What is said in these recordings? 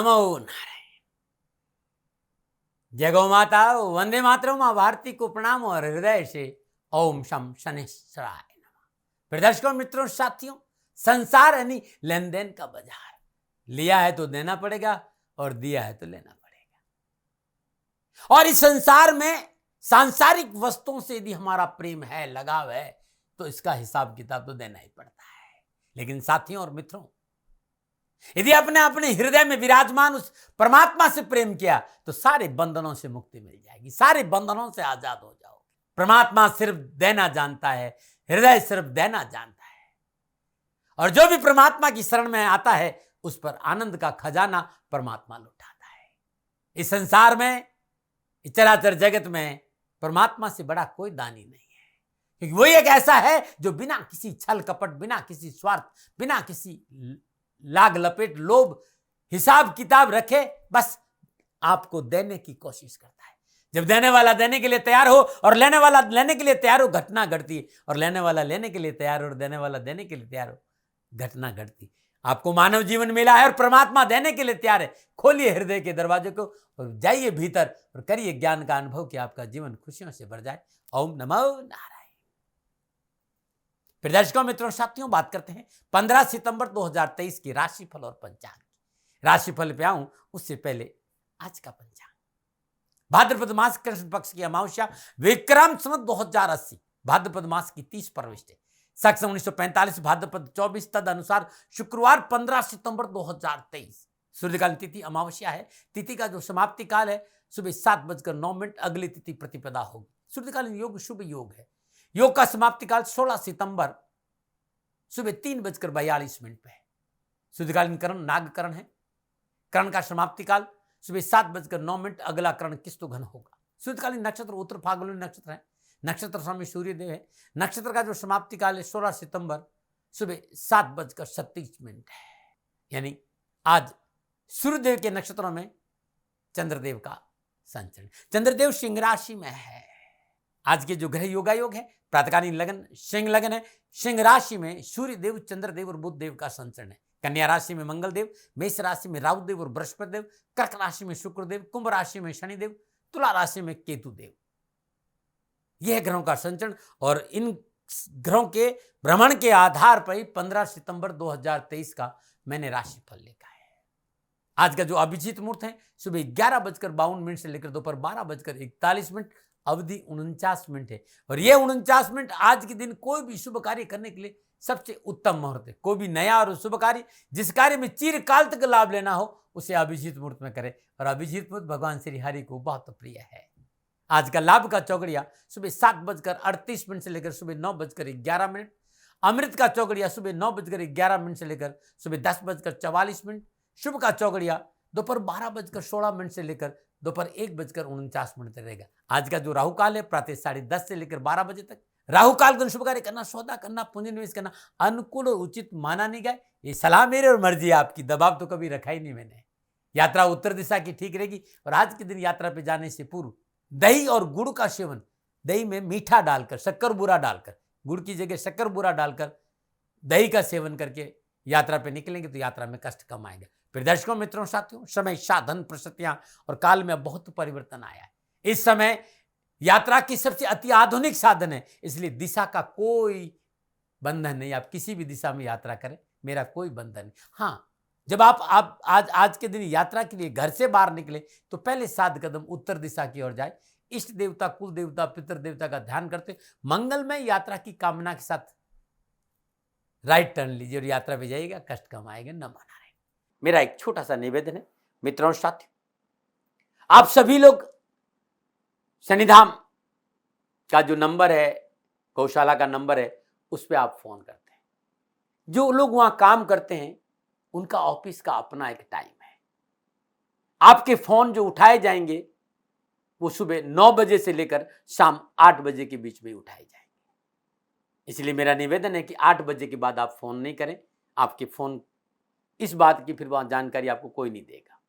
नमो नारायण। जय गौ माता, वंदे मातरम। मां भारती को प्रणाम और हृदय से ओम शम शनिश्चराय नमः। प्रदर्शकों, मित्रों, साथियों, संसार यानी लेन देन का बाजार। लिया है तो देना पड़ेगा और दिया है तो लेना पड़ेगा। और इस संसार में सांसारिक वस्तुओं से यदि हमारा प्रेम है, लगाव है, तो इसका हिसाब किताब तो देना ही पड़ता है। लेकिन साथियों और मित्रों, यदि आपने अपने हृदय में विराजमान उस परमात्मा से प्रेम किया तो सारे बंधनों से मुक्ति मिल जाएगी, सारे बंधनों से आजाद हो जाओगे। परमात्मा सिर्फ देना जानता है, हृदय सिर्फ देना जानता है। और जो भी परमात्मा की शरण में आता है उस पर आनंद का खजाना परमात्मा लुटाता है। इस संसार में, इस चराचर जगत में परमात्मा से बड़ा कोई दानी नहीं है, क्योंकि वो एक ऐसा है जो बिना किसी छल कपट, बिना किसी स्वार्थ, बिना किसी लाग लपेट, लोभ, हिसाब किताब रखे, बस आपको देने की कोशिश करता है। जब देने वाला देने के लिए तैयार हो और लेने वाला लेने के लिए तैयार हो, घटना घटती है। और लेने वाला लेने के लिए तैयार हो और देने वाला देने के लिए तैयार हो, घटना घटती। आपको मानव जीवन मिला है और परमात्मा देने के लिए तैयार है। खोलिए हृदय के दरवाजे को और जाइए भीतर और करिए ज्ञान का अनुभव कि आपका जीवन खुशियों से भर जाए। ओम नमो नारायण। प्रदर्शकों, मित्रों, साथियों, बात करते हैं 15 सितंबर 2023 की राशिफल और पंचांग। राशिफल पे आऊं उससे पहले आज का पंचांग। भाद्रपद मास कृष्ण पक्ष की अमावस्या विक्रम संवत 2080 भाद्रपद मास की 30 परविष्ट, सक्षम 1945 भाद्रपद 24 तद अनुसार शुक्रवार 15 सितंबर 2023। सूर्यकालीन तिथि अमावस्या है। तिथि का जो समाप्ति काल है सुबह 7:09। अगली तिथि प्रतिपदा होगी। सूर्यकालीन योग शुभ योग है। योग का समाप्ति काल 16 सितंबर सुबह 3:42 पे है। सूर्यकालीन करण नागकरण है। करण का समाप्ति काल सुबह 7:09। अगला करण किस्तुघन होगा। सूर्यकालीन नक्षत्र उत्तर फाल्गुनी नक्षत्र है। नक्षत्र स्वामी सूर्यदेव है। नक्षत्र का जो समाप्ति काल है 16 सितंबर सुबह 7:37 है। यानी आज सूर्यदेव के नक्षत्रों में चंद्रदेव का संचरण। चंद्रदेव सिंह राशि में है। आज के जो ग्रह योगायोग है, प्रातकालीन लगन सिंह लगन है। सिंह राशि में सूर्यदेव, चंद्रदेव और बुधदेव का संचरण है। कन्या राशि में मंगलदेव, मेष राशि में राहुदेव और बृहस्पतिदेव, कर्क राशि में शुक्रदेव, कुंभ राशि में शनिदेव, तुला राशि में केतुदेव। यह ग्रहों का संचरण। और इन ग्रहों के भ्रमण के आधार पर ही 15 सितंबर 2023 का मैंने राशिफल लिखा है। आज का जो अभिजीत मुहूर्त है सुबह 11:52 से लेकर दोपहर 12:41, अवधि 49 है। और यह 49 आज के दिन कोई भी शुभ कार्य करने के लिए सबसे उत्तम मुहूर्त है। कोई भी नया और शुभ कार्य, जिस कार्य में चिरकाल तक लाभ लेना हो, उसे अभिजीत मुहूर्त में करें। और अभिजीत मुहूर्त भगवान श्री हरि को बहुत प्रिय है। आज का लाभ का चौगड़िया सुबह 7:38 से लेकर सुबह 9:11। अमृत का चौगड़िया सुबह 9:11 से लेकर सुबह 10:44। शुभ का चौगड़िया दोपहर 12:16 से लेकर दोपहर 1:49 तक रहेगा। आज का जो राहु काल है प्रातः 10:30 से लेकर 12 बजे तक। राहु काल का शुभ कार्य करना, सौदा करना, पूंजी निवेश करना अनुकूल और उचित माना नहीं गया। ये सलाह मेरे और मर्जी आपकी, दबाव तो कभी रखा ही नहीं मैंने। यात्रा उत्तर दिशा की ठीक रहेगी। और आज के दिन यात्रा पे जाने से पूर्व दही और गुड़ का सेवन, दही में मीठा डालकर, शक्कर बूरा डालकर, गुड़ की जगह शक्कर बूरा डालकर दही का सेवन करके यात्रा पे निकलेंगे तो यात्रा में कष्ट कम आएगा। प्रदर्शकों, मित्रों, साथियों, समय, साधन, परिस्थितियां और काल में बहुत परिवर्तन आया है। इस समय यात्रा की सबसे अति आधुनिक साधन है, इसलिए दिशा का कोई बंधन नहीं। आप किसी भी दिशा में यात्रा करें, मेरा कोई बंधन नहीं। हाँ, जब आप आज के दिन यात्रा के लिए घर से बाहर निकले तो पहले 7 कदम उत्तर दिशा की ओर जाए। इष्ट देवता, कुल देवता, पितृ देवता का ध्यान करते मंगलमय यात्रा की कामना के साथ राइट टर्न लीजिए और यात्रा पे जाइएगा, कष्ट कम आएगा। नमो नारायण। मेरा एक छोटा सा निवेदन है, मित्रों और साथियों, आप सभी लोग शनिधाम का जो नंबर है, गौशाला का नंबर है, उस पर आप फोन करते हैं। जो लोग वहां काम करते हैं उनका ऑफिस का अपना एक टाइम है। आपके फोन जो उठाए जाएंगे वो सुबह 9 बजे से लेकर शाम 8 बजे के बीच में उठाए जाएंगे। इसलिए मेरा निवेदन है कि 8 बजे के बाद आप फोन नहीं करें। आपके फोन इस बात की फिर वहां जानकारी आपको कोई नहीं देगा।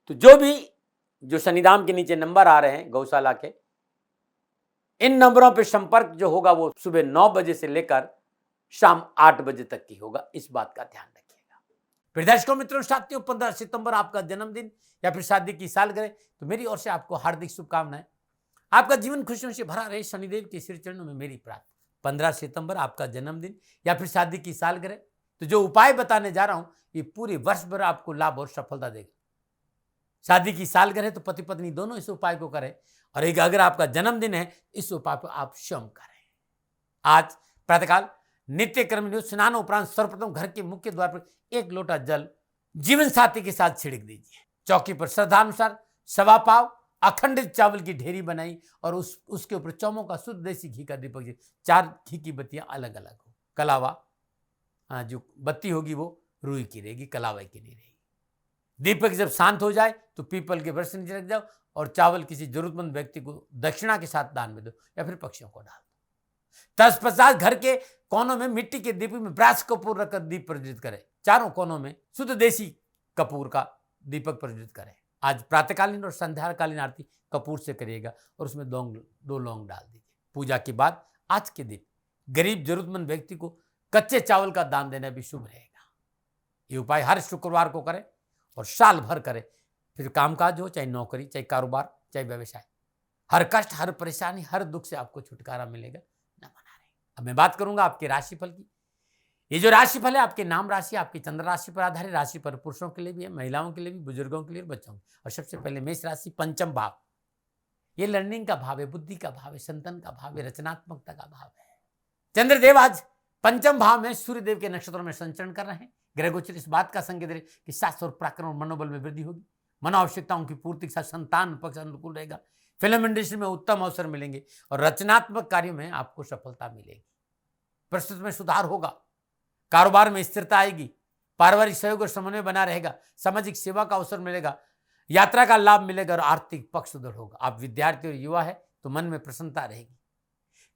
तो जो शनिधाम के नीचे नंबर आ रहे हैं गौशाला के, इन नंबरों पर संपर्क जो होगा वो सुबह 9 बजे से लेकर शाम 8 बजे तक की होगा। इस बात का ध्यान रखिएगा। फिर दर्शकों मित्रों साथियों 15 सितंबर आपका जन्मदिन या फिर शादी की सालगिरह, तो मेरी ओर से आपको हार्दिक शुभकामनाएं। आपका जीवन खुशियों से भरा रहे, शनिदेव के श्री चरणों में मेरी प्रार्थना। 15 सितंबर आपका जन्मदिन या फिर शादी की सालगिरह, तो जो उपाय बताने जा रहा हूं ये पूरे वर्ष भर आपको लाभ और सफलता देगा। शादी की सालगिरह तो पति पत्नी दोनों इस उपाय को करें, और एक अगर आपका जन्मदिन है इस उपाय को आप स्वयं करें। आज प्रातःकाल नित्य कर्म स्नान उपरांत सर्वप्रथम घर के मुख्य द्वार पर एक लोटा जल जीवन साथी के साथ छिड़क दीजिए। चौकी पर श्रद्धानुसार सवा पाव अखंडित चावल की ढेरी बनाई और उसके ऊपर चौमों का शुद्ध देसी घी का दीपक जी, 4 घी की बत्तियां अलग अलग हो। कलावा जो बत्ती होगी वो रुई की रहेगी, कलावा की नहीं रहेगी। दीपक जब शांत हो जाए तो पीपल के वृक्ष नीचे रख जाओ और चावल किसी जरूरतमंद व्यक्ति को दक्षिणा के साथ दान में दो या फिर पक्षियों को डाल दो। तत्पश्चात घर के कोनों में मिट्टी के दीप में ब्रास कपूर रखकर दीप प्रज्वलित करें। चारों कोनों में शुद्ध देसी कपूर का दीपक प्रज्वलित करें। आज प्रातःकालीन और संध्याकालीन आरती कपूर से करिएगा और उसमें 2 लौंग डाल दीजिए। पूजा के बाद आज के दिन गरीब जरूरतमंद व्यक्ति को कच्चे चावल का दान देना भी शुभ रहेगा। ये उपाय हर शुक्रवार को करें और साल भर करें। फिर कामकाज हो, चाहे नौकरी, चाहे कारोबार, चाहे व्यवसाय, हर कष्ट, हर परेशानी, हर दुख से आपको छुटकारा मिलेगा। न मना रहे। अब मैं बात करूंगा आपके राशिफल की। ये जो राशिफल है आपके नाम राशि, आपकी चंद्र राशि पर आधारित राशि पर पुरुषों के लिए भी है, महिलाओं के लिए भी, बुजुर्गों के लिए, बच्चों के। और सबसे पहले मेष राशि, पंचम भाव। ये लर्निंग का भाव है, बुद्धि का भाव है, संतान का भाव है, रचनात्मकता का भाव है। चंद्रदेव आज पंचम भाव में सूर्यदेव के नक्षत्रों में संचरण कर रहे हैं। ग्रह गोचर इस बात का संकेत है कि साहस और पराक्रम और मनोबल में वृद्धि होगी। मनोआवश्यकताओं की पूर्ति के साथ संतान पक्ष अनुकूल रहेगा। फिल्म इंडस्ट्री में उत्तम अवसर मिलेंगे और रचनात्मक कार्यों में आपको सफलता मिलेगी। परिस्थिति में सुधार होगा। कारोबार में स्थिरता आएगी। पारिवारिक सहयोग और समन्वय बना रहेगा। सामाजिक सेवा का अवसर मिलेगा। यात्रा का लाभ मिलेगा और आर्थिक पक्ष सुदृढ़ होगा। आप विद्यार्थी और युवा है तो मन में प्रसन्नता रहेगी।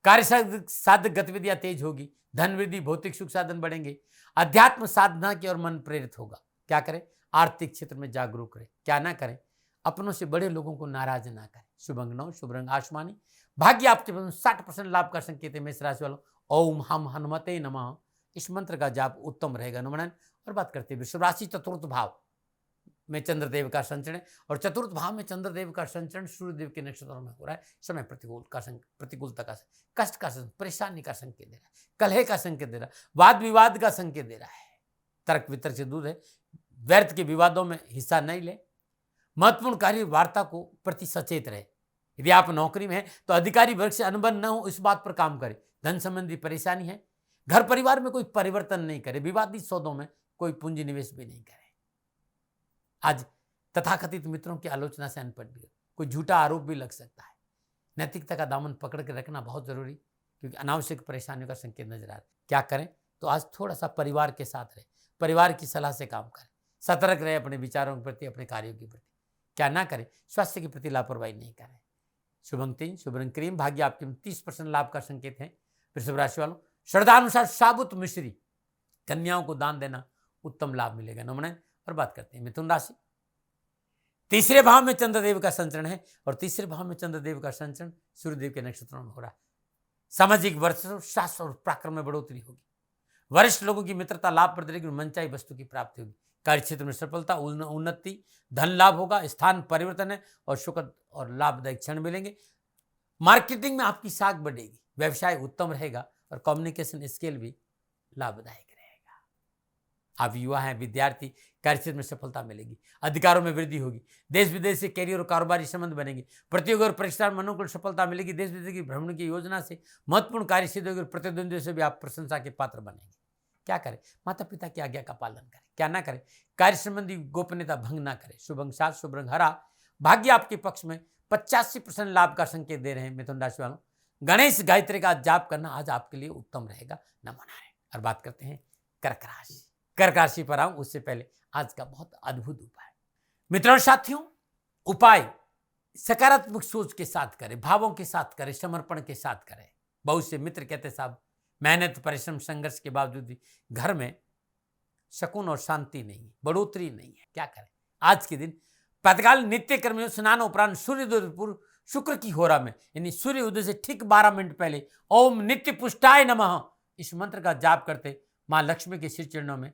कार्य साधक गतिविधियां तेज होगी। धन वृद्धि, भौतिक सुख साधन बढ़ेंगे। अध्यात्म साधना की ओर मन प्रेरित होगा। क्या करें? आर्थिक क्षेत्र में जागरूक रहे। क्या ना करें? अपनों से बड़े लोगों को नाराज ना करें। शुभ अंक 9, शुभ रंग आसमानी। भाग्य आपके 60% लाभ का संकेत है। मेष राशि वालों, ओम हम हनुमते नमः, इस मंत्र का जाप उत्तम रहेगा। नमन। और बात करते हैं वृषभ राशि, चतुर्थ भाव में चंद्रदेव का संचरण है और चतुर्थ भाव में चंद्रदेव का संचरण सूर्यदेव के नक्षत्रों में हो रहा है। समय प्रतिकूलता का, कष्ट का, परेशानी का संकेत दे रहा है। कलह का संकेत दे रहा है। वाद विवाद का संकेत दे रहा है। तर्क वितर्क से दूर है। व्यर्थ के विवादों में हिस्सा नहीं ले। महत्वपूर्ण कार्य वार्ता को प्रति सचेत रहे। यदि आप नौकरी में हैं तो अधिकारी वर्ग से अनुबंध न हो, इस बात पर काम करें। धन संबंधी परेशानी है। घर परिवार में कोई परिवर्तन नहीं करे। विवादित सौदों में कोई पूंजी निवेश भी नहीं करे। आज तथाकथित मित्रों की आलोचना से अनपढ़ भी हो, कोई झूठा आरोप भी लग सकता है। नैतिकता का दामन पकड़ के रखना बहुत जरूरी, क्योंकि अनावश्यक परेशानियों का संकेत नजर आ रहा है। क्या करें? तो आज थोड़ा सा परिवार के साथ रहे, परिवार की सलाह से काम करें, सतर्क रहे अपने विचारों के प्रति, अपने कार्यों के प्रति। क्या ना करें? स्वास्थ्य के प्रति लापरवाही नहीं करें। शुभ अंक 3, शुभ रंग क्रीम। भाग्य आपके 30% लाभ का संकेत है। वृषभ राशि वालों, श्रद्धानुसार साबुत मिश्री कन्याओं को दान देना उत्तम लाभ मिलेगा। नमन। और बात करते हैं मिथुन राशि। तीसरे भाव में चंद्रदेव का संचरण है और तीसरे भाव में चंद्रदेव का संचरण सूर्यदेव के नक्षत्रों में हो रहा है। सामाजिक वर्चस्व, शास्त्र और पराक्रम में बढ़ोतरी होगी। वरिष्ठ लोगों की मित्रता लाभप्रद रहेगी और मनचाही वस्तु की प्राप्ति होगी। कार्य क्षेत्र में सफलता, उन्नति, धन लाभ होगा। स्थान परिवर्तन है और सुखद और लाभदायक क्षण मिलेंगे। मार्केटिंग में आपकी साख बढ़ेगी। व्यवसाय उत्तम रहेगा और कम्युनिकेशन स्किल भी लाभदायक रहेगा। आप युवा हैं, विद्यार्थी, कार्यक्षेत्र में सफलता मिलेगी। अधिकारों में वृद्धि होगी। देश विदेश से कैरियर और कारोबारी संबंध बनेंगे। प्रतियोगी और परीक्षा में अनुकूल सफलता मिलेगी। देश विदेश की भ्रमण की योजना से महत्वपूर्ण कार्य सिद्ध होगी और प्रतिद्वंदियों से भी आप प्रशंसा के पात्र बनेंगे। क्या करें? माता पिता की आज्ञा का पालन करें। क्या ना करें? कार्य संबंधी गोपनीयता भंग ना करें। शुभ अंक 7, शुभ रंग हरा। भाग्य आपके पक्ष में 85% लाभ का संकेत दे रहे हैं। मिथुन राशि वालों, गणेश गायत्री का जाप करना आज आपके लिए उत्तम रहेगा। न मनाएं। और बात करते हैं कर्क राशि। कर्क राशि पर आऊं उससे पहले आज का बहुत अद्भुत उपाय। मित्रों साथियों, उपाय सकारात्मक सोच के साथ करें, भावों के साथ करें, समर्पण के साथ करें। बहुत से मित्र कहते साहब मेहनत, परिश्रम, संघर्ष के बावजूद भी घर में सुकून और शांति नहीं है, बढ़ोतरी नहीं है। क्या करें? आज के दिन प्रातःकाल नित्य कर्म में स्नान उपरांत सूर्योदय पूर्व शुक्र की होरा में, यानी सूर्य उदय से ठीक 12 मिनट पहले ओम नित्य पुष्टाय नमः इस मंत्र का जाप करते मां लक्ष्मी के श्री चरणों में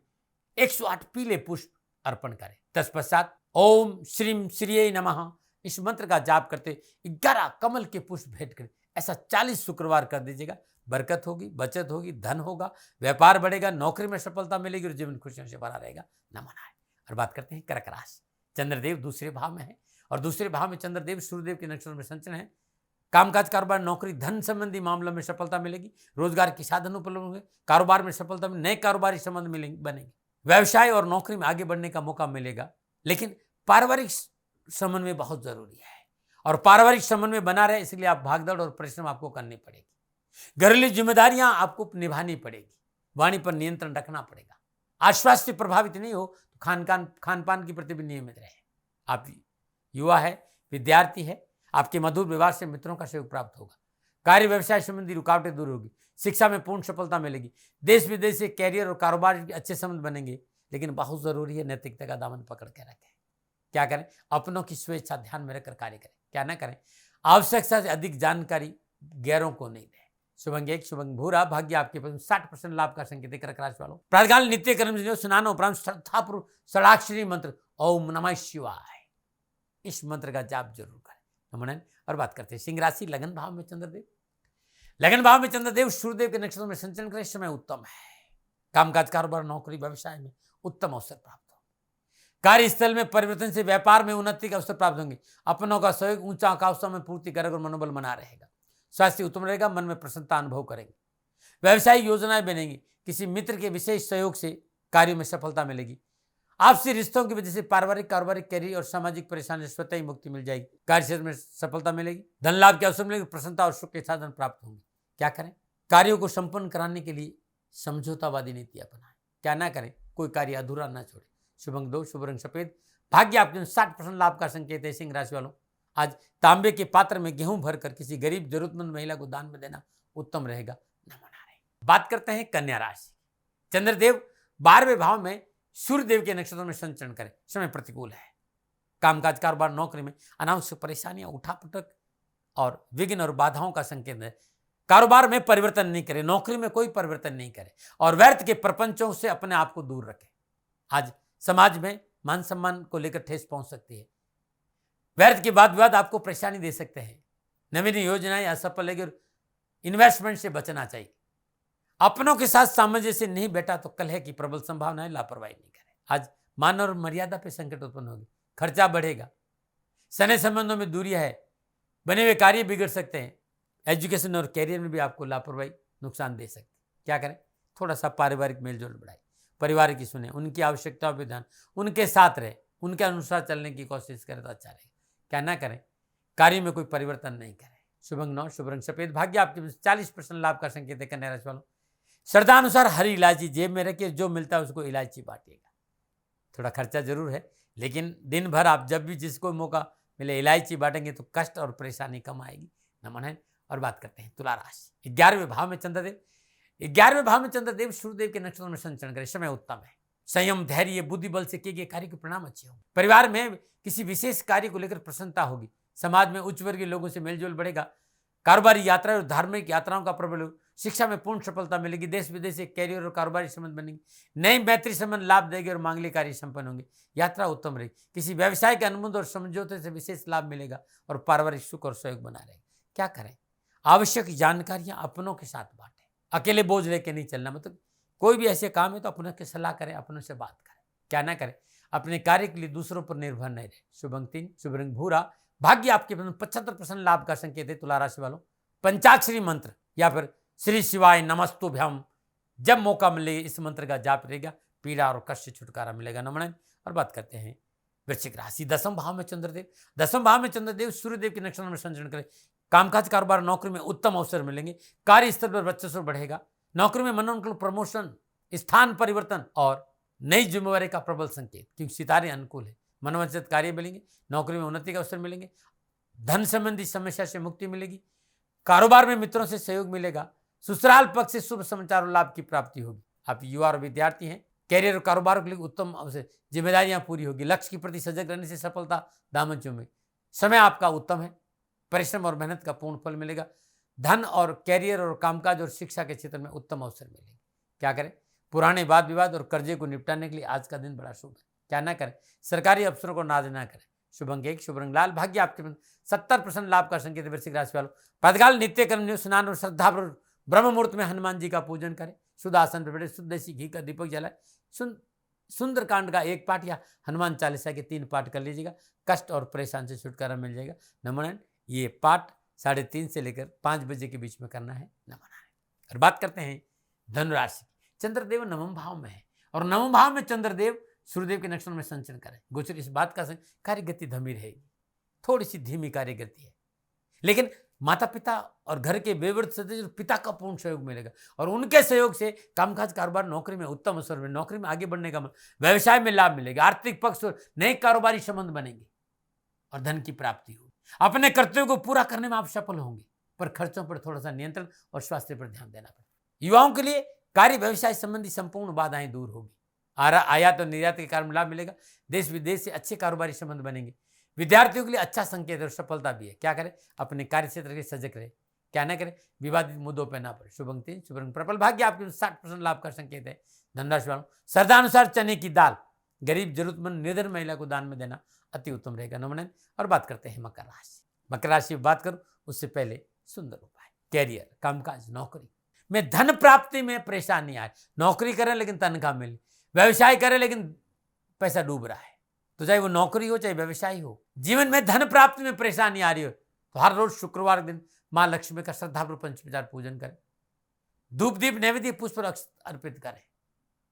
108 पीले पुष्प अर्पण करें। तत्पश्चात ओम श्रीम श्रीये नमः इस मंत्र का जाप करते 11 कमल के पुष्प भेंट करें। ऐसा 40 शुक्रवार कर दीजिएगा। बरकत होगी, बचत होगी, धन होगा, व्यापार बढ़ेगा, नौकरी में सफलता मिलेगी और जीवन खुशियों से भरा रहेगा। नमन आए। और बात करते हैं कर्क राशि। चंद्रदेव दूसरे भाव में है और दूसरे भाव में चंद्रदेव सूर्यदेव के नक्षत्र में संचरण है। कामकाज, कारोबार, नौकरी, धन संबंधी मामलों में सफलता मिलेगी। रोजगार के साधन उपलब्ध होंगे। कारोबार में सफलता में नए कारोबारी संबंध मिलेंगे, बनेंगे। व्यवसाय और नौकरी में आगे बढ़ने का मौका मिलेगा। लेकिन पारिवारिक समन्वय बहुत जरूरी है और पारिवारिक समन्वय बना रहे इसलिए आप भागदौड़ और परिश्रम आपको करनी पड़ेगी। घरेलू जिम्मेदारियां आपको निभानी पड़ेगी। वाणी पर नियंत्रण रखना पड़ेगा। आश्वास से प्रभावित नहीं हो तो खान पान के प्रति भी नियमित रहे। आप युवा है, विद्यार्थी है, आपके मधुर व्यवहार से मित्रों का सहयोग प्राप्त होगा। कार्य व्यवसाय संबंधी रुकावटें दूर होगी। शिक्षा में पूर्ण सफलता मिलेगी। देश विदेश से कैरियर और कारोबार के अच्छे संबंध बनेंगे। लेकिन बहुत जरूरी है नैतिकता का दामन पकड़ के रखें। क्या करें? अपनों की स्वेच्छा ध्यान में रखकर कार्य करें। क्या ना करें? आवश्यकता से अधिक जानकारी गैरों को नहीं दें। शुभ अंक 1, शुभ अंक भूरा। भाग्य आपके पास 60% लाभ का संकेत है। कर्क राशि वालों, प्रातःकाल नित्य कर्म स्नान उपरांत श्रद्धापूर्वक षडाक्षरी मंत्र ओम नमः शिवाय इस मंत्र का जाप जरूर करें। नमन। और बात करते हैं सिंह राशि। लगन भाव में चंद्रदेव, लगन भाव में चंद्रदेव सूर्यदेव के नक्षत्र में संचरण करें। समय उत्तम है। कामकाज, कारोबार, नौकरी, व्यवसाय में उत्तम अवसर प्राप्त हो। कार्यस्थल में परिवर्तन से व्यापार में उन्नति के अवसर प्राप्त होंगे। अपनों का सहयोग ऊंचा आकांक्षा में पूर्ति करेगा और मनोबल बना रहेगा। स्वास्थ्य उत्तम रहेगा। मन में प्रसन्नता अनुभव करेंगे। व्यवसायिक योजनाएं बनेंगी। किसी मित्र के विशेष सहयोग से कार्यों में सफलता मिलेगी। आपसी रिश्तों की वजह से पारिवारिक, कारोबारिक, कैरियर और सामाजिक परेशानी से स्वतः ही मुक्ति मिल जाएगी। कार्य क्षेत्र में सफलता मिलेगी। धन लाभ के अवसर मिलेंगे। प्रसन्नता और सुख के साधन प्राप्त होंगे। क्या करें? कार्यों को संपन्न कराने के लिए समझौतावादी नीति अपनाएं। क्या ना करें? कोई कार्य अधूरा न छोड़े। शुभ अंक 2, शुभ रंग सफेद। भाग्य आपके 60% लाभ का संकेत है। सिंह राशि वालों, आज तांबे के पात्र में गेहूं भरकर किसी गरीब जरूरतमंद महिला को दान में देना उत्तम रहेगा। नमन आ रहे। बात करते हैं कन्या राशि। चंद्रदेव 12वें भाव में सूर्यदेव के नक्षत्र में संचरण करें। समय प्रतिकूल है। कामकाज, कारोबार, नौकरी में अनावश्यक परेशानियां, उठापटक और विघ्न और बाधाओं का संकेत है। कारोबार में परिवर्तन नहीं करें। नौकरी में कोई परिवर्तन नहीं करें और व्यर्थ के प्रपंचों से अपने आप को दूर रखें। आज समाज में मान सम्मान को लेकर ठेस पहुंच सकती है। व्यर्थ के वाद विवाद आपको परेशानी दे सकते हैं। नवीन योजनाएं असफल लगेगी और इन्वेस्टमेंट से बचना चाहिए। अपनों के साथ सामंजस्य नहीं बैठा तो कलह की प्रबल संभावना है। लापरवाही नहीं करें। आज मान और मर्यादा पर संकट उत्पन्न होगी। खर्चा बढ़ेगा। सने संबंधों में दूरियां है। बने हुए कार्य बिगड़ सकते हैं। एजुकेशन और कैरियर में भी आपको लापरवाही नुकसान दे सकती है। क्या करें? थोड़ा सा पारिवारिक मेलजोल बढ़ाए। परिवार की सुने, उनकी आवश्यकताओं पर ध्यान, उनके साथ रहे, उनके अनुसार चलने की कोशिश करें तो अच्छा रहेगा। क्या ना करें? कार्य में कोई परिवर्तन नहीं करें। शुभ अंक 9, शुभ रंग सफेद। भाग्य आपके 40% लाभ का संकेत है। कन्या राशि वालों, श्रद्धा अनुसार हरी इलायची जेब में रखिए। जो मिलता है उसको इलायची बांटिएगा। थोड़ा खर्चा जरूर है लेकिन दिन भर आप जब भी जिसको मौका मिले इलायची बांटेंगे तो कष्ट और परेशानी कम आएगी। नमन है। और बात करते हैं तुला राशि। 11वें भाव में चंद्रदेव, 11वें भाव में चंद्रदेव सूर्यदेव के नक्षत्र में संचरण करें। समय उत्तम है। संयम, धैर्य, बुद्धि बल से किए गए कार्य के परिणाम अच्छे होंगे। परिवार में किसी विशेष कार्य को लेकर प्रसन्नता होगी। समाज में उच्च वर्गीय लोगों से मेलजोल बढ़ेगा। कारोबारी यात्रा और धार्मिक यात्राओं का प्रबल हो। शिक्षा में पूर्ण सफलता मिलेगी। देश विदेश से कैरियर और कारोबारी संबंध बनेंगे। नई मैत्री संबंध लाभ देंगे और मांगलिक कार्य संपन्न होंगे। यात्रा उत्तम रहेगी। किसी व्यवसाय के अनुबंध और समझौते से विशेष लाभ मिलेगा और पारिवारिक सुख और सहयोग बना रहेगा। क्या करें? आवश्यक जानकारियां अपनों के साथ बांटें। अकेले बोझ लेके नहीं चलना। मतलब कोई भी ऐसे काम है तो अपनों की सलाह करें, अपनों से बात करें। क्या ना करें? अपने कार्य के लिए दूसरों पर निर्भर नहीं रहे। शुभ अंक 3, शुभ रंग भूरा। भाग्य आपके 75% लाभ का संकेत है। तुला राशि वालों, पंचाक्षरी मंत्र या फिर श्री शिवाय नमस्तुभ्यम जब मौका मिले इस मंत्र का जाप रहेगा। पीड़ा और कष्ट से छुटकारा मिलेगा। नमन। और बात करते हैं वृश्चिक राशि। 10वें भाव में चंद्रदेव, 10वें भाव में चंद्रदेव सूर्यदेव के नक्षत्र में संचरण करें। कामकाज, कारोबार, नौकरी में उत्तम अवसर मिलेंगे। कार्य स्तर पर वर्चस्व बढ़ेगा। नौकरी में मनोनुकूल प्रमोशन, स्थान परिवर्तन और नई जिम्मेवारी का प्रबल संकेत, क्योंकि सितारे अनुकूल है। मनोवांछित कार्य मिलेंगे। नौकरी में उन्नति का अवसर मिलेंगे। धन संबंधी समस्या से मुक्ति मिलेगी। कारोबार में मित्रों से सहयोग मिलेगा। ससुराल पक्ष से शुभ समाचार और लाभ की प्राप्ति होगी। आप युवा और विद्यार्थी हैं। कैरियर और कारोबार के लिए उत्तम अवसर, जिम्मेदारियां पूरी होगी। लक्ष्य के प्रति सजग रहने से सफलता दामन चूमेगी। समय आपका उत्तम है। परिश्रम और मेहनत का पूर्ण फल मिलेगा। धन और कैरियर और कामकाज और शिक्षा के क्षेत्र में उत्तम अवसर मिलेंगे। क्या करें? पुराने वाद विवाद और कर्जे को निपटाने के लिए आज का दिन बड़ा शुभ है। क्या ना करें, सरकारी अफसरों को नाराज ना करें। शुभ अंक 1, शुभ रंग लाल, भाग्य आपके 70% लाभ का संकेत है। वृश्चिक राशि वालों, प्रातःकाल नित्य कर्म स्नान और श्रद्धा ब्रह्म मुहूर्त में हनुमान जी का पूजन करें। शुद्ध आसन पर बैठे, शुद्ध देसी घी का दीपक जलाए। सुंदरकांड का 1 पाठ या हनुमान चालीसा के 3 पाठ कर लीजिएगा। कष्ट और परेशान से छुटकारा मिल जाएगा। नमन, ये पाठ 3:30 से लेकर 5 बजे के बीच में करना है। नमन है। और बात करते हैं धनुराशि। चंद्रदेव नवम भाव में है और नवम भाव में चंद्रदेव सूर्यदेव के नक्षत्र में संचरण करें। गोचर इस बात का कार्य गति धीमी रहेगी, थोड़ी सी धीमी कार्य गति है, लेकिन माता पिता और घर के बेवृद्ध सदस्य पिता का पूर्ण सहयोग मिलेगा और उनके सहयोग से कामकाज कारोबार नौकरी में उत्तम अवसर में, नौकरी में आगे बढ़ने का, व्यवसाय में लाभ मिलेगा। आर्थिक पक्ष और नए कारोबारी संबंध बनेंगे और धन की प्राप्ति होगी। अपने कर्तव्यों को पूरा करने में आप सफल होंगे, पर खर्चों पर थोड़ा सा नियंत्रण और स्वास्थ्य पर ध्यान देना पड़ेगा। युवाओं के लिए कार्य व्यवसाय संबंधी संपूर्ण बाधाएं दूर होगी। आयात और निर्यात के कारण लाभ मिलेगा। देश विदेश से अच्छे कारोबारी संबंध बनेंगे। विद्यार्थियों के लिए अच्छा संकेत और सफलता भी है। क्या करें, अपने कार्य क्षेत्र के सजग रहे। क्या ना करें, विवादित मुद्दों पर ना पड़े। शुभ अंक 3, शुभ रंग पर्पल, भाग्य आपके 60% लाभ का संकेत है। धनराशि वालों, श्रद्धानुसार चने की दाल गरीब जरूरतमंद निर्धन महिला को दान में देना अति उत्तम रहेगा। नमन। और बात करते हैं मकर राशि। मकर राशि की बात करूं उससे पहले सुंदर उपाय। कैरियर, कामकाज, नौकरी में धन प्राप्ति में परेशानी आए। नौकरी करें लेकिन तनख्वाह मिले, व्यवसाय करें लेकिन पैसा डूब रहा है, तो चाहे वो नौकरी हो चाहे व्यवसाय हो, जीवन में धन प्राप्ति में परेशानी आ रही हो तो हर रोज शुक्रवार दिन मां लक्ष्मी का श्रद्धापूर्वक पंचोपचार पूजन करें। धूप दीप नैवेद्य पुष्प अर्पित करें।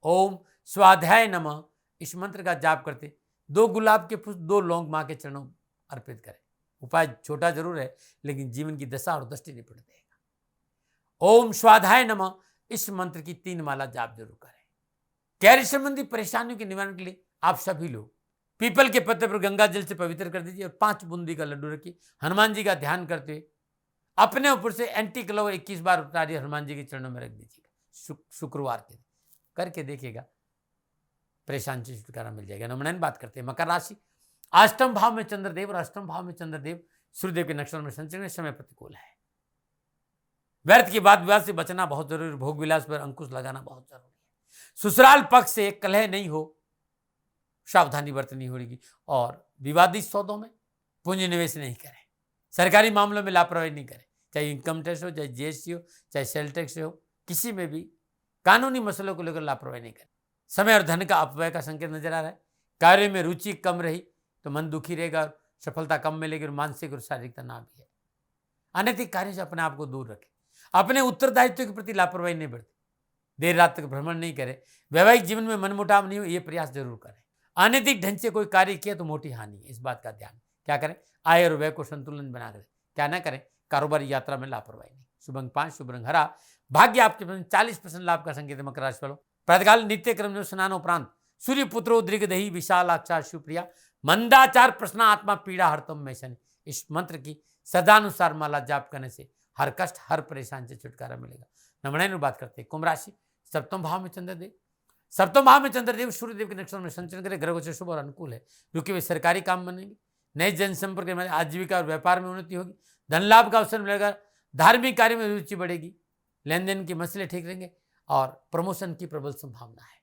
ओम स्वाध्याय नमः इस मंत्र का जाप करते 2 गुलाब के पुष्प 2 लौंग मां के चरणों अर्पित करें। उपाय छोटा जरूर है लेकिन जीवन की दशा और दृष्टि निपट देगा। ओम स्वाध्याय नमः इस मंत्र की 3 माला जाप जरूर करें। कैरियर संबंधी परेशानियों के निवारण के लिए आप सभी लोग पीपल के पत्ते पर गंगा जल से पवित्र कर दीजिए और 5 बूंदी का लड्डू रखिए। हनुमान जी का ध्यान करते हुए अपने ऊपर से एंटी क्लव 21 बार उतारिए, हनुमान जी के चरणों में रख दीजिएगा। शुक्रवार के करके देखिएगा, परेशान से छुटकारा मिल जाएगा। नमन। बात करते हैं मकर राशि। अष्टम भाव में चंद्रदेव और अष्टम भाव में चंद्रदेव सूर्यदेव के नक्षत्र में संचरण, समय प्रतिकूल है। व्यर्थ की बात विवाद से बचना बहुत जरूरी। भोग विलास पर अंकुश लगाना बहुत जरूरी है। ससुराल पक्ष से कलह नहीं हो, सावधानी बरतनी होगी। और विवादित सौदों में पूंजी निवेश नहीं करें। सरकारी मामलों में लापरवाही नहीं करें, चाहे इनकम टैक्स हो, चाहे जीएसटी हो, चाहे सेल टैक्स हो, किसी में भी कानूनी मसलों को लेकर लापरवाही नहीं करें। समय और धन का अपव्यय का संकेत नजर आ रहा है। कार्य में रुचि कम रही तो मन दुखी रहेगा और सफलता कम मिलेगी और मानसिक और शारीरिक तनाव भी है। अनैतिक कार्यों से अपने आप को दूर रखें। अपने उत्तरदायित्व के प्रति लापरवाही नहीं बरतें। देर रात तक भ्रमण नहीं करें। वैवाहिक जीवन में मनमुटाव नहीं हो, ये प्रयास जरूर करें। अनैतिक ढंग से कोई कार्य किया तो मोटी हानि है, इस बात का ध्यान। क्या करें, आय और व्यय को संतुलन बना करें। क्या ना करें, कारोबारी यात्रा में लापरवाही नहीं। शुभ अंक 5, शुभ रंग हरा, भाग्य आपके 40% लाभ का संकेत है। मकर राशि वालों, प्रातःकाल नित्य क्रम में स्नान उपरांत सूर्य पुत्रो दीर्घदही विशालाक्षा शिवप्रिया मंदाचार प्रश्न आत्मा पीड़ा हरतम में शनि इस मंत्र की सदानुसार माला जाप करने से हर कष्ट हर परेशान से छुटकारा मिलेगा। नमन। बात करते हैं कुंभ राशि। सप्तम भाव में चंद्रदेव, सप्तम भाव में चंद्रदेव सूर्यदेव के नक्षत्र में संचरण करें। ग्रहों से शुभ और अनुकूल है। रुके हुए सरकारी काम बनेंगे। नए जनसंपर्क में आजीविका और व्यापार में उन्नति होगी। धन लाभ का अवसर मिलेगा। धार्मिक कार्य में रुचि बढ़ेगी। लेन देन के मसले ठीक रहेंगे और प्रमोशन की प्रबल संभावना है।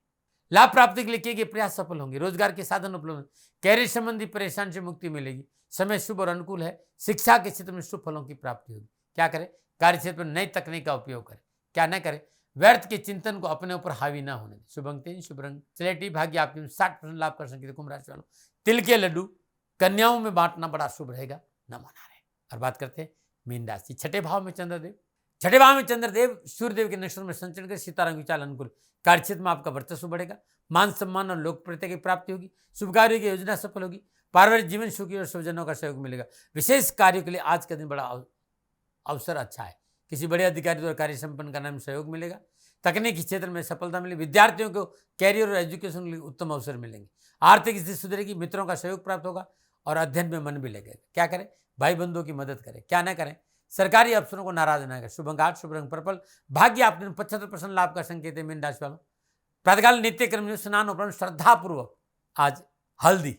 लाभ प्राप्ति के लिए किए गए प्रयास सफल होंगे। रोजगार के साधन उपलब्ध। कैरियर संबंधी परेशानी से मुक्ति मिलेगी। समय शुभ और अनुकूल है। शिक्षा के क्षेत्र में शुभ फलों की प्राप्ति होगी। क्या करें, कार्य क्षेत्र में नई तकनीक का उपयोग करें। क्या न करें, व्यर्थ के चिंतन को अपने ऊपर हावी ना होने दें। शुभ अंक 3, शुभ रंग स्लेटी, भाग्य आपके 60% लाभ कर संकेत। कुंभ राशि वालों, तिल के लड्डू कन्याओं में बांटना बड़ा शुभ रहेगा। न मना रहे। और बात करते हैं मीन राशि। छठे भाव में चंद्रदेव, छठे भाव में चंद्रदेव सूर्यदेव के नक्षत्र में संचरण कर सितारा विचार अनुकूल। कार्यक्षेत्र में आपका वर्चस्व बढ़ेगा। मान सम्मान और लोकप्रियता की प्राप्ति होगी। शुभ कार्यों की योजना सफल होगी। पारिवारिक जीवन सुखी और स्वजनों का सहयोग मिलेगा। विशेष कार्यों के लिए आज का दिन बड़ा अवसर अच्छा है। किसी बड़े अधिकारी द्वारा कार्य संपन्न करने में सहयोग मिलेगा। तकनीकी क्षेत्र में सफलता मिलेगी। विद्यार्थियों को कैरियर और एजुकेशन के लिए उत्तम अवसर मिलेंगे। आर्थिक स्थिति सुधरेगी। मित्रों का सहयोग प्राप्त होगा और अध्ययन में मन भी लगेगा। क्या करें, भाई बंधुओं की मदद करें। क्या ना करें, सरकारी अफसरों को नाराज न करें। शुभ अंक 8, शुभ रंग पर्पल, भाग्य आपके 75% लाभ का संकेत है। मीन राशि वालों, प्रातःकाल नित्य कर्म में स्नान उपरांत श्रद्धापूर्वक आज हल्दी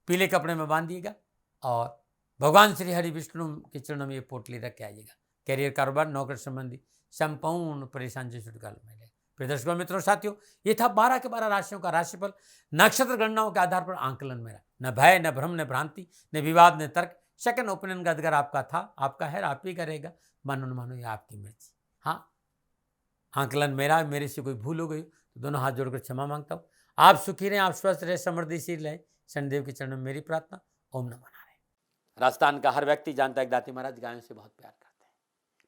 पीले कपड़े में बांधिएगा और भगवान श्री हरि विष्णु के चरणों में ये पोटली रख के आइएगा। कैरियर, कारोबार, नौकरी संबंधी संपूर्ण परेशानी से छुटकारा मिलेगा। प्रिय दर्शकों मित्रों साथियों, ये था 12 के 12 राशियों का राशिफल नक्षत्र गणनाओं के आधार पर आंकलन मेरा। न भय, न भ्रम, न भ्रांति, न विवाद, न तर्क। सेकंड ओपिनियन का अधिकार आपका था, आपका है, आप ही करेगा। मानो न मानो, ये आपकी मर्जी। हाँ, आंकलन मेरा, मेरे से कोई भूल हो गई तो दोनों हाथ जोड़कर क्षमा मांगता हूँ। आप सुखी रहें, आप स्वस्थ रहे, समृद्धिशील रहे, शनिदेव के चरणों में मेरी प्रार्थना। ओम नमो नारायण। राजस्थान का हर व्यक्ति जानता है दाती महाराज गायों से बहुत प्यार करते हैं,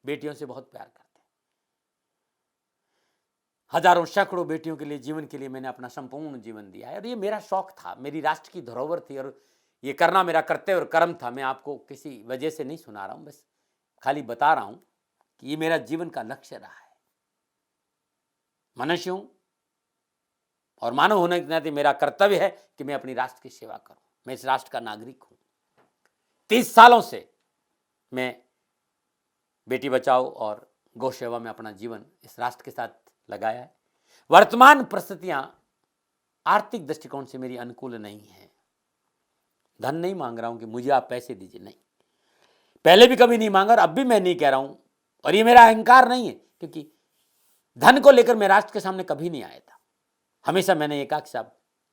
बेटियों से बहुत प्यार करते हैं। हजारों सैकड़ों बेटियों के लिए, जीवन के लिए मैंने अपना संपूर्ण जीवन दिया है और ये मेरा शौक था, मेरी राष्ट्र की धरोहर थी और ये करना मेरा कर्तव्य और कर्म था। मैं आपको किसी वजह से नहीं सुना रहा हूं, बस खाली बता रहा हूं कि ये मेरा जीवन का लक्ष्य रहा है। मनुष्य हूं और मानव होने के नाते मेरा कर्तव्य है कि मैं अपनी राष्ट्र की सेवा करूं। मैं इस राष्ट्र का नागरिक हूं। 30 सालों से मैं बेटी बचाओ और गौ सेवा में अपना जीवन इस राष्ट्र के साथ लगाया है। वर्तमान परिस्थितियां आर्थिक दृष्टिकोण से मेरी अनुकूल नहीं है। धन नहीं मांग रहा हूं कि मुझे आप पैसे दीजिए, नहीं, पहले भी कभी नहीं मांगा और अब भी मैं नहीं कह रहा हूं। और ये मेरा अहंकार नहीं है, क्योंकि धन को लेकर मैं राष्ट्र के सामने कभी नहीं आया था। हमेशा मैंने ये कहा कि साहब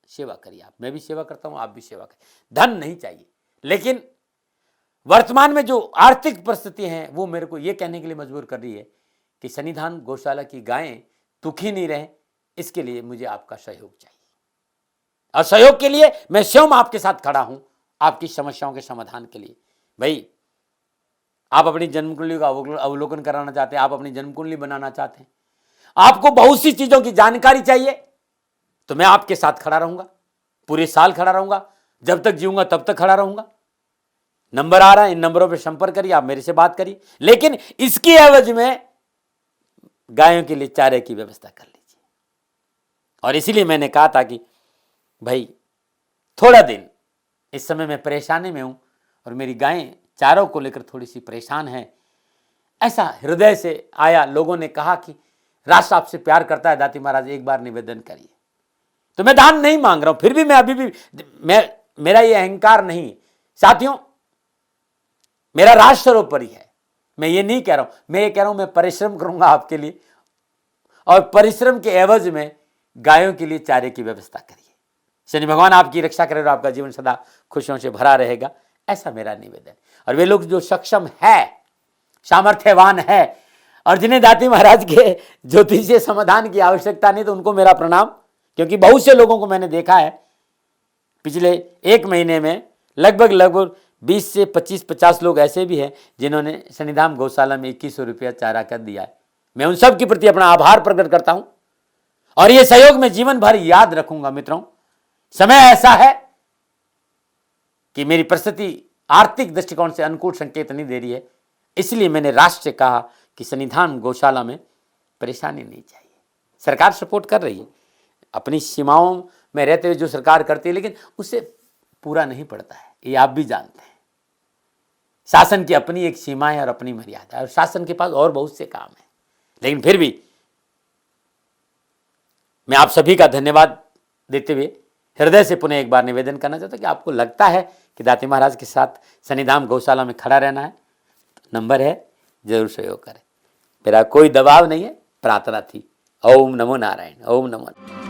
सेवा करिए, आप, मैं भी सेवा करता हूं, आप भी सेवा करें, धन नहीं चाहिए। लेकिन वर्तमान में जो आर्थिक परिस्थिति है वो मेरे को ये कहने के लिए मजबूर कर रही है कि सन्निधान गौशाला की गायें दुखी नहीं रहे, इसके लिए मुझे आपका सहयोग चाहिए। और सहयोग के लिए मैं स्वयं आपके साथ खड़ा हूं, आपकी समस्याओं के समाधान के लिए। भाई, आप अपनी जन्म कुंडली का अवलोकन कराना चाहते हैं, आप अपनी जन्म कुंडली बनाना चाहते हैं, आपको बहुत सी चीजों की जानकारी चाहिए, तो मैं आपके साथ खड़ा रहूंगा, पूरे साल खड़ा रहूंगा, जब तक जीऊंगा तब तक खड़ा रहूंगा। नंबर आ रहा है, इन नंबरों पर संपर्क करिए, आप मेरे से बात करिए, लेकिन इसकी एवज में गायों के लिए चारे की व्यवस्था कर लीजिए। और इसीलिए मैंने कहा था कि भाई थोड़ा दिन, इस समय मैं परेशानी में हूं और मेरी गायें चारों को लेकर थोड़ी सी परेशान है। ऐसा हृदय से आया, लोगों ने कहा कि राष्ट्र आपसे प्यार करता है दाती महाराज, एक बार निवेदन करिए। तो मैं दान नहीं मांग रहा हूं, फिर भी मैं अभी भी मेरा ये अहंकार नहीं साथियों, मेरा राष्ट्र सर्वोपरि है। मैं ये नहीं कह रहा हूं, मैं ये कह रहा हूं मैं परिश्रम करूंगा आपके लिए, और परिश्रम के एवज में गायों के लिए चारे की व्यवस्था करिए। शनि भगवान आपकी रक्षा करे और आपका जीवन सदा खुशियों से भरा रहेगा, ऐसा मेरा निवेदन। और वे लोग जो सक्षम है, सामर्थ्यवान है और जिन्हें दाती महाराज के ज्योतिषीय समाधान की आवश्यकता नहीं, तो उनको मेरा प्रणाम। क्योंकि बहुत से लोगों को मैंने देखा है पिछले 1 महीने में, लगभग 20 से 25-50 लोग ऐसे भी हैं जिन्होंने सन्निधान गौशाला में 2100 रुपया चारा कर दिया है। मैं उन सब के प्रति अपना आभार प्रकट करता हूं और यह सहयोग मैं जीवन भर याद रखूंगा। मित्रों, समय ऐसा है कि मेरी परिस्थिति आर्थिक दृष्टिकोण से अनुकूल संकेत नहीं दे रही है, इसलिए मैंने राष्ट्र से कहा कि सन्निधान गौशाला में परेशानी नहीं चाहिए। सरकार सपोर्ट कर रही है, अपनी सीमाओं में रहते हुए जो सरकार करती है, लेकिन उससे पूरा नहीं पड़ता है, ये आप भी जानते हैं। शासन की अपनी एक सीमा है और अपनी मर्यादा है, और शासन के पास और बहुत से काम है। लेकिन फिर भी मैं आप सभी का धन्यवाद देते हुए हृदय से पुनः एक बार निवेदन करना चाहता हूं कि आपको लगता है कि दाती महाराज के साथ सन्निधान गौशाला में खड़ा रहना है, तो नंबर है, जरूर सहयोग करें। मेरा कोई दबाव नहीं है, प्रार्थना थी। ओम नमो नारायण। ओम नमो।